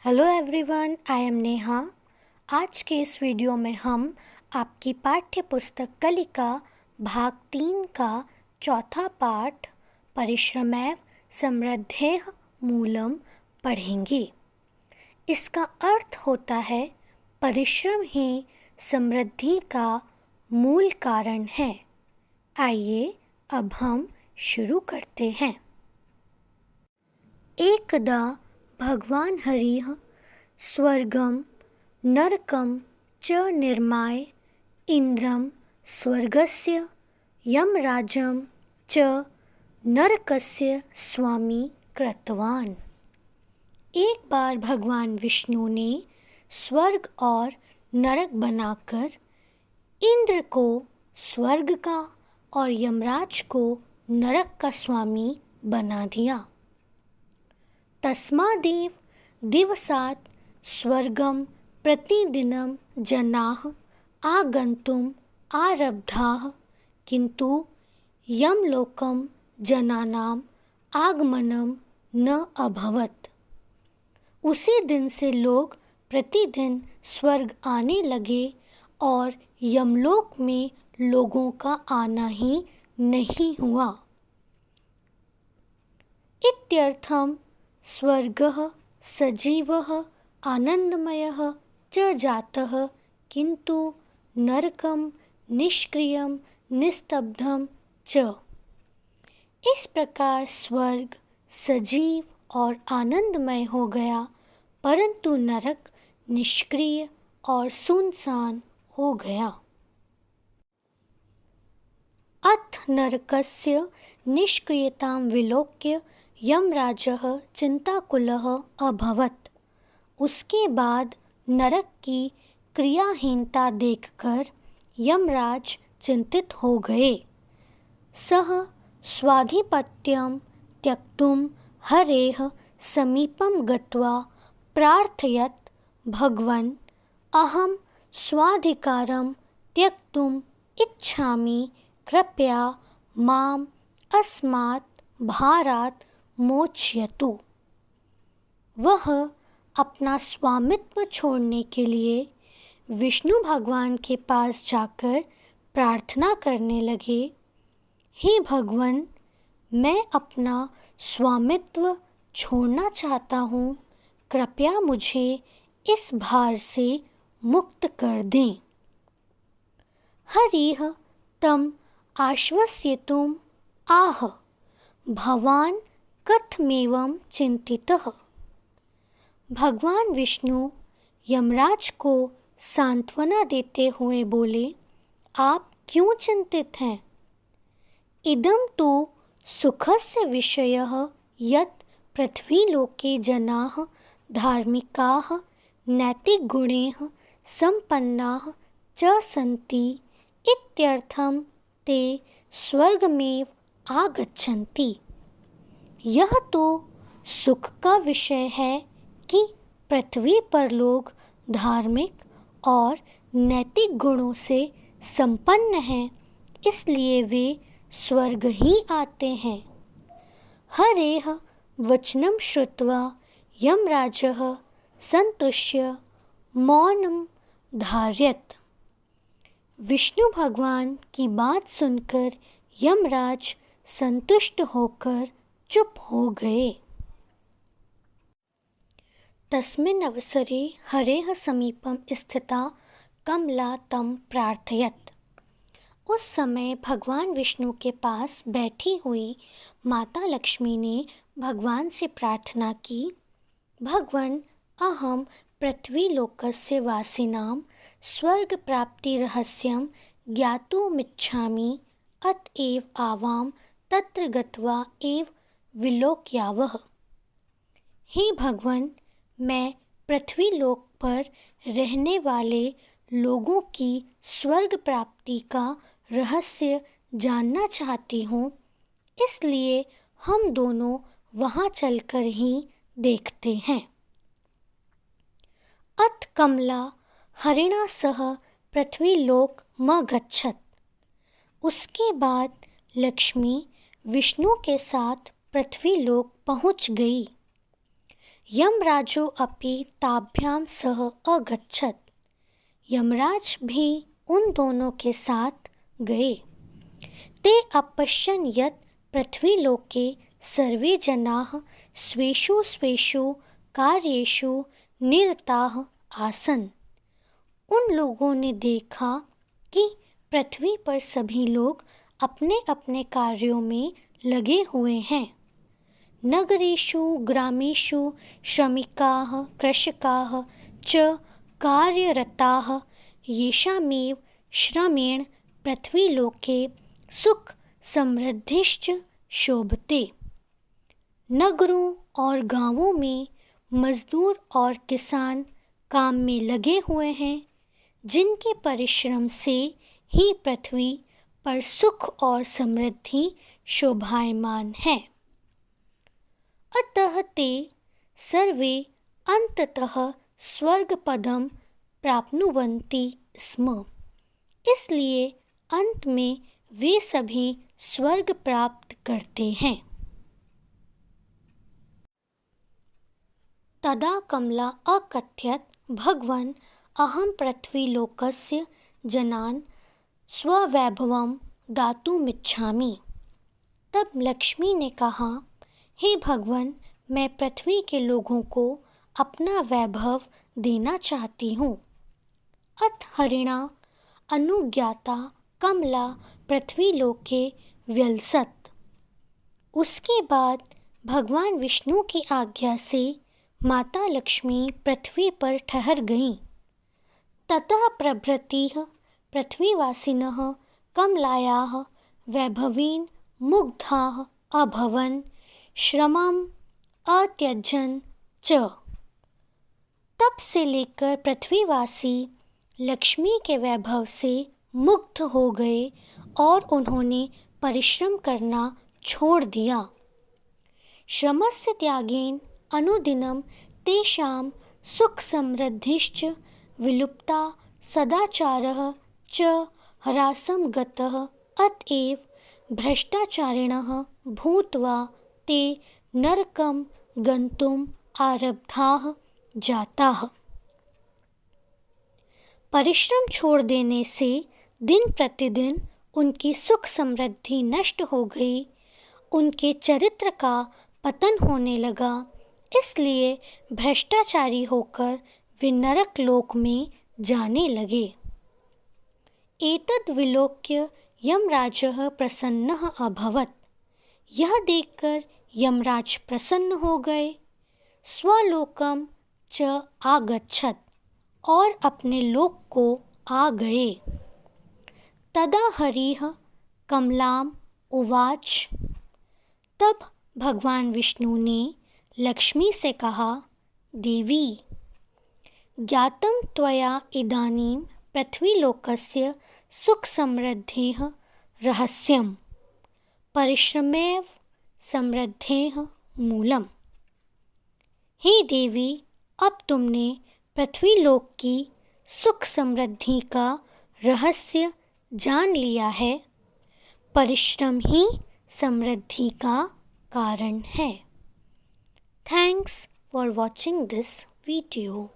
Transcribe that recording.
Hello everyone, I am Neha. आज के इस वीडियो में हम आपकी पाठ्य पुस्तक कलिका भाग 3 का चौथा पाठ परिश्रमैव समृद्धेः मूलम पढ़ेंगे। इसका अर्थ होता है परिश्रम ही समृद्धि का मूल कारण है। आइए अब हम शुरू करते हैं। एकदा भगवान हरिः स्वर्गं नरकं च निर्माय इंद्रं स्वर्गस्य यमराजं च नरकस्य स्वामी कृतवान्। एक बार भगवान विष्णु ने स्वर्ग और नरक बनाकर इंद्र को स्वर्ग का और यमराज को नरक का स्वामी बना दिया। तस्मादेव दिवसात् स्वर्गं प्रतिदिनं जनाः आगन्तुम् आरब्धाः, किन्तु यमलोकं जनानाम् आगमनं न अभवत्। उसी दिन से लोग प्रतिदिन स्वर्ग आने लगे और यमलोक में लोगों का आना ही नहीं हुआ। इत्यर्थं स्वर्गः सजीवः आनंदमयः च जातः, किंतु नरकं निष्क्रियं निस्तब्धं च। इस प्रकार स्वर्ग सजीव और आनंदमय हो गया, परंतु नरक निष्क्रिय और सुनसान हो गया। अथ नरकस्य निष्क्रियतां विलोक्य यमराजः चिंताकुलः अभवत्। उसके बाद नरक की क्रियाहीनता देखकर यमराज चिंतित हो गए। सः स्वाधिपत्यं त्यक्तुं हरेः समीपं गत्वा प्रार्थयत्, भगवन्, अहं स्वाधिकारं त्यक्तुम् इच्छामि, कृपया माम् अस्मात् भारात् मोचयतु। वह अपना स्वामित्व छोड़ने के लिए विष्णु भगवान के पास जाकर प्रार्थना करने लगे, हे भगवान, मैं अपना स्वामित्व छोड़ना चाहता हूँ, कृपया मुझे इस भार से मुक्त कर दें। हरिः तम आश्वस्यतुम् आह, भवान् कथमेवं चिंतितः। भगवान विष्णु यमराज को सांत्वना देते हुए बोले, आप क्यों चिंतित हैं? इदं तु सुखस्य विषयः यत् पृथ्वीलोके जनाः धार्मिकाः नैतिकगुणैः सम्पन्नाः च सन्ति इत्यर्थं ते स्वर्गमेव आगच्छन्ति। यह तो सुख का विषय है कि पृथ्वी पर लोग धार्मिक और नैतिक गुणों से संपन्न हैं, इसलिए वे स्वर्ग ही आते हैं। हरेः वचनं श्रुत्वा यमराजः संतुष्य मौनं धारयत्। विष्णु भगवान की बात सुनकर यमराज संतुष्ट होकर चुप हो गए। तस्मिन् अवसरे हरेः समीपं स्थिता कमला तं प्रार्थयत्। उस समय भगवान विष्णु के पास बैठी हुई माता लक्ष्मी ने भगवान से प्रार्थना की, भगवन्, अहं पृथ्वीलोकस्य वासिनां स्वर्ग प्राप्ति रहस्यं ज्ञातुमिच्छामि, अतएव आवां तत्र गत्वा एव विलोक्यावः। हे भगवान, मैं पृथ्वीलोक पर रहने वाले लोगों की स्वर्ग प्राप्ति का रहस्य जानना चाहती हूँ, इसलिए हम दोनों वहाँ चलकर ही देखते हैं। अथ कमला हरिणा सह पृथ्वीलोक मगच्छत्। उसके बाद लक्ष्मी विष्णु के साथ पृथ्वीलोक पहुँच गई। यमराजो अपि ताभ्यां सह अगच्छत्। यमराज भी उन दोनों के साथ गए। ते अपश्यन् यत् पृथ्वीलोके सर्वे जनाः स्वेषु स्वेषु कार्येषु निरताः आसन्। उन लोगों ने देखा कि पृथ्वी पर सभी लोग अपने अपने कार्यों में लगे हुए हैं। नगरेषु ग्रामेषु श्रमिकाः कृषकाः च कार्यरताः येषामेव श्रमेण पृथ्वीलोके सुख समृद्धिश्च शोभते। नगरों और गांवों में मजदूर और किसान काम में लगे हुए हैं, जिनके परिश्रम से ही पृथ्वी पर सुख और समृद्धि शोभायमान है। अतः ते सर्वे अंततः स्वर्गपदं प्राप्नुवन्ति स्म। इसलिए अंत में वे सभी स्वर्ग प्राप्त करते हैं। तदा कमला अकथयत् भगवन् अहं पृथ्वीलोकस्य जनान् स्ववैभवं दातुमिच्छामि। तब लक्ष्मी ने कहा, हे भगवान, मैं पृथ्वी के लोगों को अपना वैभव देना चाहती हूँ। अथ हरिणा अनुज्ञाता कमला पृथ्वीलोके व्यलसत्। उसके बाद भगवान विष्णु की आज्ञा से माता लक्ष्मी पृथ्वी पर ठहर गईं। ततः प्रभृतिः पृथ्वीवासिनः कमलायाः वैभवेन मुग्धाः अभवन्, श्रमम् अत्यजन् च। तब से लेकर पृथ्वीवासी लक्ष्मी के वैभव से मुग्ध हो गए और उन्होंने परिश्रम करना छोड़ दिया। श्रमस्य त्यागेन अनुदिनं तेषां सुख समृद्धिश्च विलुप्ता, सदाचारः च ह्रासं गतः। अतएव भ्रष्टाचारिणः भूत्वा ते नरकं गन्तुम् आरब्धाः जाताः। परिश्रम छोड़ देने से दिन प्रतिदिन उनकी सुख समृद्धि नष्ट हो गई, उनके चरित्र का पतन होने लगा। इसलिए भ्रष्टाचारी होकर वे नरक लोक में जाने लगे। एतद् विलोक्य यमराजः प्रसन्नः अभवत्। यह देखकर यमराज प्रसन्न हो गए। स्वलोकम च आगच्छत्, और अपने लोक को आ गए। तदा हरिः कमलाम उवाच। तब भगवान विष्णु ने लक्ष्मी से कहा, देवी, ज्ञातं त्वया इदानीं पृथ्वीलोकस्य सुख समृद्धेः रहस्यम्, परिश्रमेव समृद्धेः मूलम्। हे देवी, अब तुमने पृथ्वीलोक की सुख समृद्धि का रहस्य जान लिया है। परिश्रम ही समृद्धि का कारण है। Thanks for watching this video.